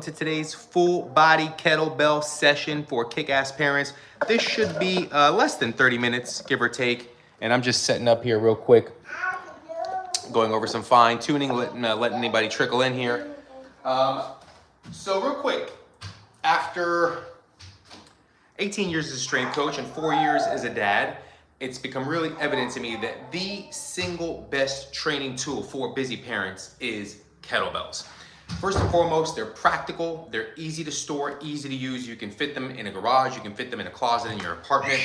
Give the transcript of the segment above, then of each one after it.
To today's full body kettlebell session for kick-ass parents. This should be less than 30 minutes, give or take. And I'm just setting up here real quick, going over some fine tuning, letting anybody trickle in here. So real quick, after 18 years as a strength coach and 4 years as a dad, it's become really evident to me that the single best training tool for busy parents is kettlebells. First and foremost, they're practical, they're easy to store, easy to use. You can fit them in a garage, you can fit them in a closet in your apartment.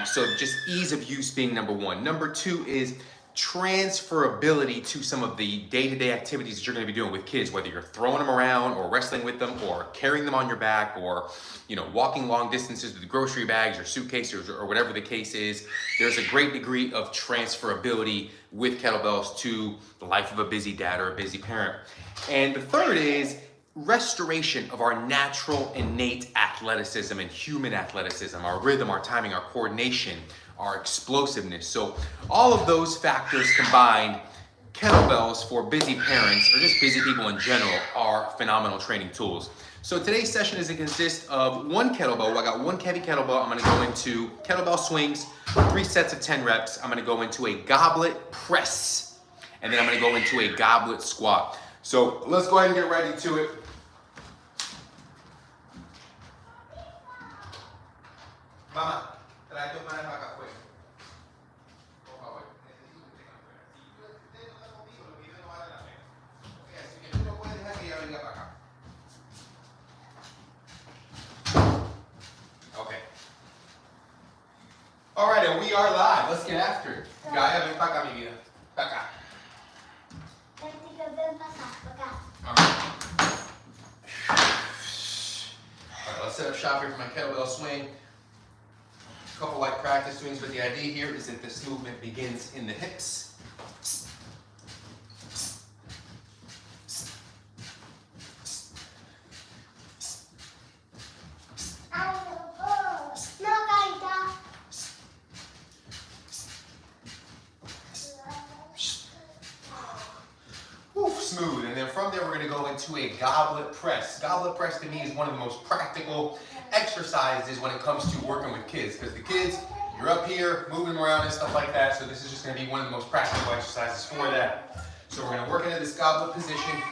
So just ease of use being number one. Number two is transferability to some of the day-to-day activities that you're gonna be doing with kids, whether you're throwing them around or wrestling with them or carrying them on your back or walking long distances with grocery bags or suitcases or whatever the case is. There's a great degree of transferability with kettlebells to the life of a busy dad or a busy parent. And the third is restoration of our natural innate athleticism and human athleticism, our rhythm, our timing, our coordination, our explosiveness. So all of those factors combined, kettlebells for busy parents or just busy people in general are phenomenal training tools. So today's session is to consist of one kettlebell. I got one heavy kettlebell. I'm gonna go into kettlebell swings, 3 sets of 10 reps. I'm gonna go into a goblet press, and then I'm gonna go into a goblet squat. So let's go ahead and get ready to it. Mama, trae tu madre para acá afuera. Por favor, necesito que tengan afuera. Si usted no está conmigo, los videos no valen la pena. Ok, así que tú no puedes dejar que ella venga para acá. Okay. All right, and we are live. Let's get after it. Gaia, ven para acá, mi vida. Para acá. All right, let's set up shop here for my kettlebell swing. A couple light practice swings, but the idea here is that this movement begins in the hips. Smooth, and then from there we're going to go into a goblet press. Goblet press to me is one of the most practical exercises when it comes to working with kids, because the kids, you're up here moving around and stuff like that, so this is just going to be one of the most practical exercises for that. So we're going to work into this goblet position,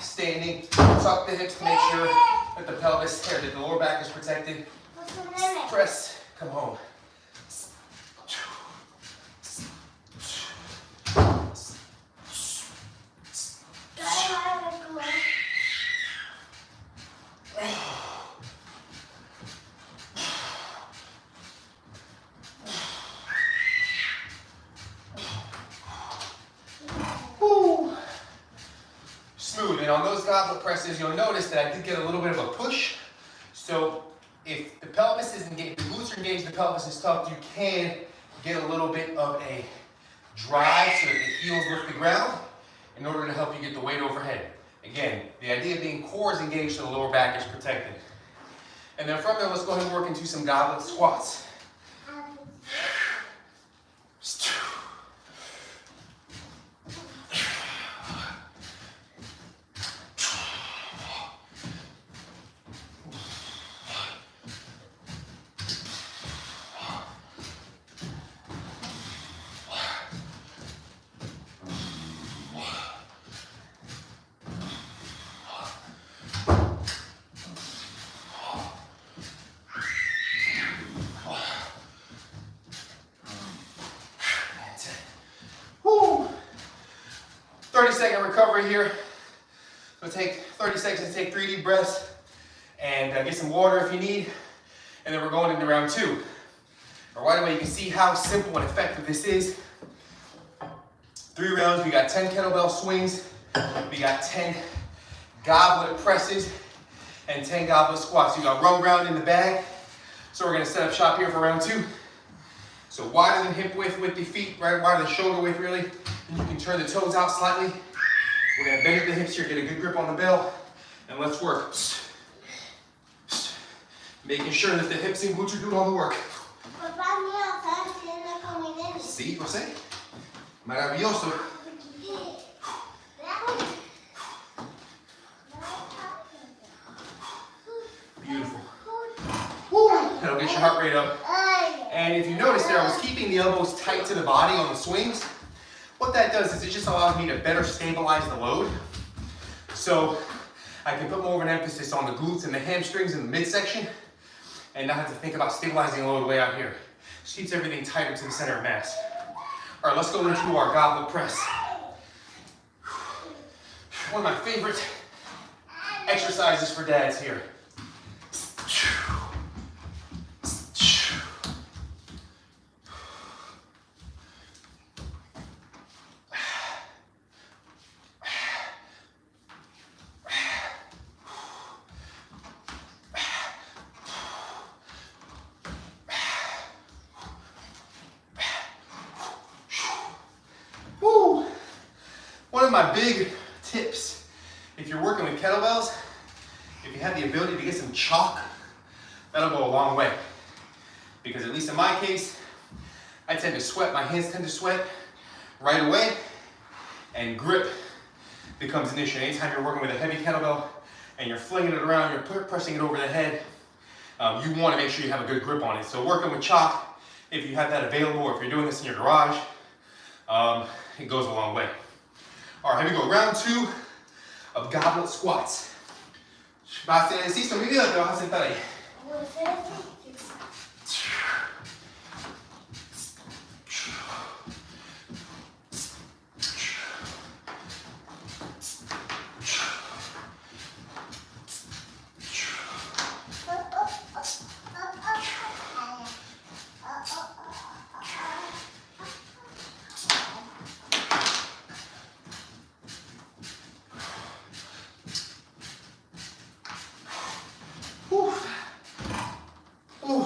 standing, tuck the hips to make sure that the pelvis, or that the lower back is protected. Press, come home. Smooth, and on those goblet presses, you'll notice that I did get a little bit of a push. So if the pelvis is engaged, the glutes are engaged, the pelvis is tucked, you can get a little bit of a drive so that the heels lift the ground in order to help you get the weight overhead. Again, the idea being core is engaged so the lower back is protected. And then from there, let's go ahead and work into some goblet squats. Woo. 30-second recovery here. So take 30 seconds, take 3 deep breaths, and get some water if you need. And then we're going into round 2. Right away, you can see how simple and effective this is. 3 rounds, we got 10 kettlebell swings, we got 10 goblet presses, and 10 goblet squats. You got one round in the bag. So we're gonna set up shop here for round 2. So wider than hip width with the feet, right, wider than shoulder width really. And you can turn the toes out slightly. We're gonna bend at the hips here, get a good grip on the bell, and let's work. Making sure that the hips and glutes are doing all the work. Sí, lo sé. Maravilloso. it'll get your heart rate up. And if you notice there, I was keeping the elbows tight to the body on the swings. What that does is it just allows me to better stabilize the load. So I can put more of an emphasis on the glutes and the hamstrings in the midsection and not have to think about stabilizing the load way out here. Just keeps everything tighter to the center of mass. All right, let's go into our goblet press. One of my favorite exercises for dads here. One of my big tips, if you're working with kettlebells, if you have the ability to get some chalk, that'll go a long way. Because at least in my case, I tend to sweat, my hands tend to sweat right away, and grip becomes an issue. Anytime you're working with a heavy kettlebell and you're flinging it around, you're pressing it over the head, you want to make sure you have a good grip on it. So working with chalk, if you have that available, or if you're doing this in your garage, it goes a long way. All right, here we go. Round 2 of goblet squats. Vas a hacer ejercicio, mi vida, te vas a sentar ahí.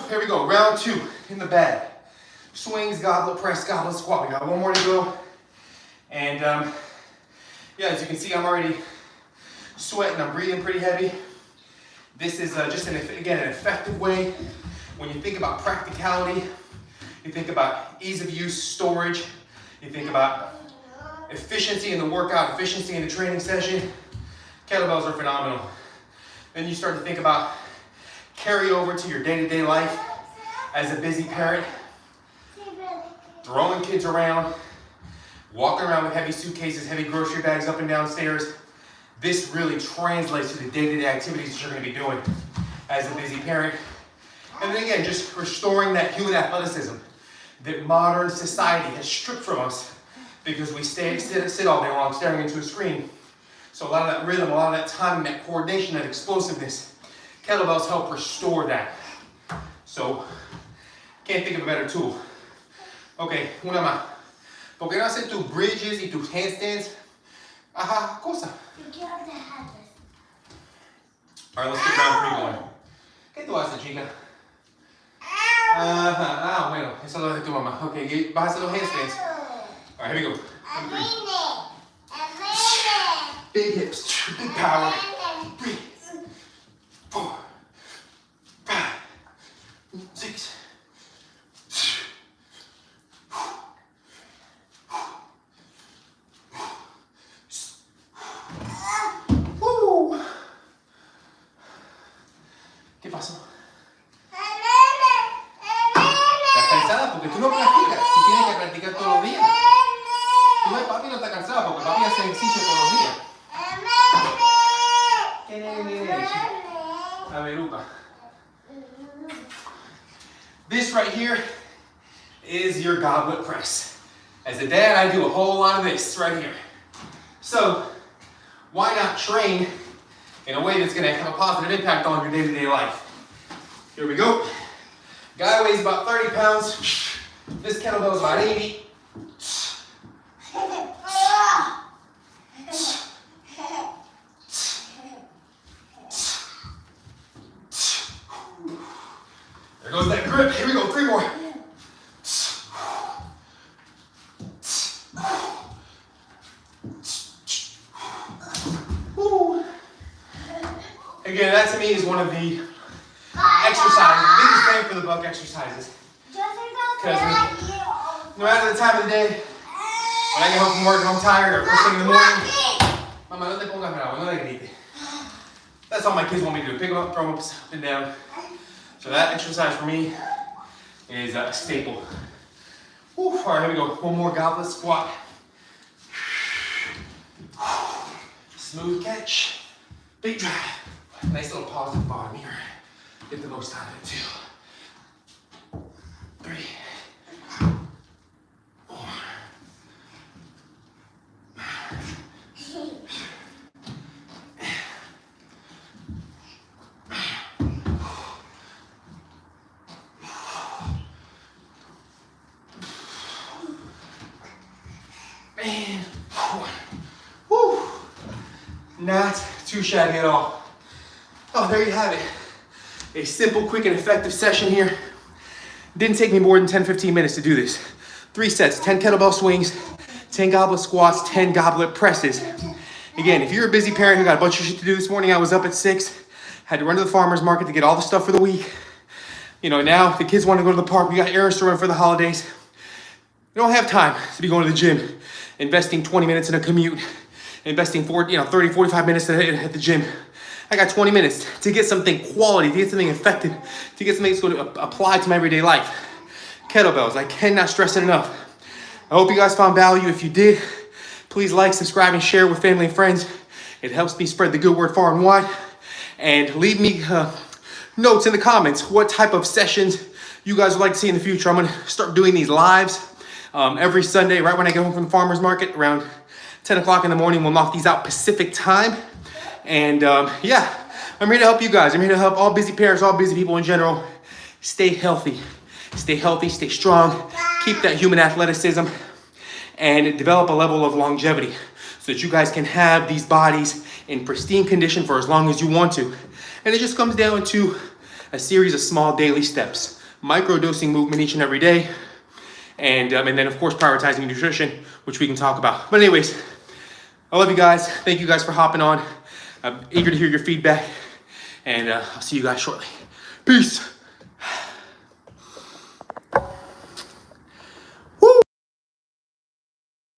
Here we go, round 2 in the bag. Swings, goblet press, goblet squat. We got one more to go. And yeah, as you can see, I'm already sweating, I'm breathing pretty heavy. This is just, again, an effective way. When you think about practicality, you think about ease of use, storage, you think about efficiency in the workout, efficiency in the training session. Kettlebells are phenomenal. Then you start to think about carry over to your day-to-day life as a busy parent, throwing kids around, walking around with heavy suitcases, heavy grocery bags up and down stairs. This really translates to the day-to-day activities that you're going to be doing as a busy parent. And then again, just restoring that human athleticism that modern society has stripped from us because we sit all day long staring into a screen. So a lot of that rhythm, a lot of that timing, that coordination, that explosiveness, kettlebells help restore that. So, can't think of a better tool. Okay, una más. ¿Por qué no haces tus bridges y tus handstands? Ajá, cosa. All right, let's get round 3 going. ¿Qué tú haces, chica? Ajá, bueno, eso lo hace tu mamá. Okay, vas a hacer los handstands. All right, here we go. Big hips, big power. 3, 4, 5, 6. ¿Qué pasó? ¿Estás cansada? Porque tú no practicas. Tú tienes que practicar todos los días. Tú ves, papi no está cansado porque papi hace ejercicio todos los días. ¿Qué nene? A ver, Luca. This right here is your goblet press. As a dad, I do a whole lot of this right here. So, why not train in a way that's going to have a positive impact on your day-to-day life? Here we go. Guy weighs about 30 pounds. This kettlebell is about 80. There goes that grip. Here we go, 3 more. Again, that to me is one of the exercises, biggest bang for the buck exercises. Because no matter the time of the day, when I get home from work and I'm tired, or first thing in the morning, Mama, no te pongas bravo, no le grites. That's all my kids want me to do. Pick them up, throw them up and down. So that exercise for me is a staple. Whew. All right, here we go. One more goblet squat. Smooth catch, big drive. Nice little pause at the bottom here. Get the most out of it, 2, 3, 4. And whew. Not too shabby at all. Oh, there you have it. A simple, quick, and effective session here. Didn't take me more than 10-15 minutes to do this. 3 sets, 10 kettlebell swings, 10 goblet squats, 10 goblet presses. Again, if you're a busy parent who got a bunch of shit to do this morning, I was up at 6, had to run to the farmer's market to get all the stuff for the week. You know, now the kids want to go to the park. We got errands to run for the holidays. You don't have time to be going to the gym, investing 20 minutes in a commute, investing 30, 45 minutes at the gym. I got 20 minutes to get something quality, to get something effective, to get something that's going to apply to my everyday life. Kettlebells, I cannot stress it enough. I hope you guys found value. If you did, please like, subscribe, and share with family and friends. It helps me spread the good word far and wide. And leave me notes in the comments what type of sessions you guys would like to see in the future. I'm going to start doing these lives every Sunday, right when I get home from the farmer's market, around 10 o'clock in the morning. We'll knock these out Pacific time. And yeah, I'm here to help you guys. I'm here to help all busy parents, all busy people in general, stay healthy, stay strong, keep that human athleticism, and develop a level of longevity so that you guys can have these bodies in pristine condition for as long as you want to. And it just comes down to a series of small daily steps, micro-dosing movement each and every day, and then of course prioritizing nutrition, which we can talk about. But anyways, I love you guys. Thank you guys for hopping on. I'm eager to hear your feedback, and I'll see you guys shortly. Peace.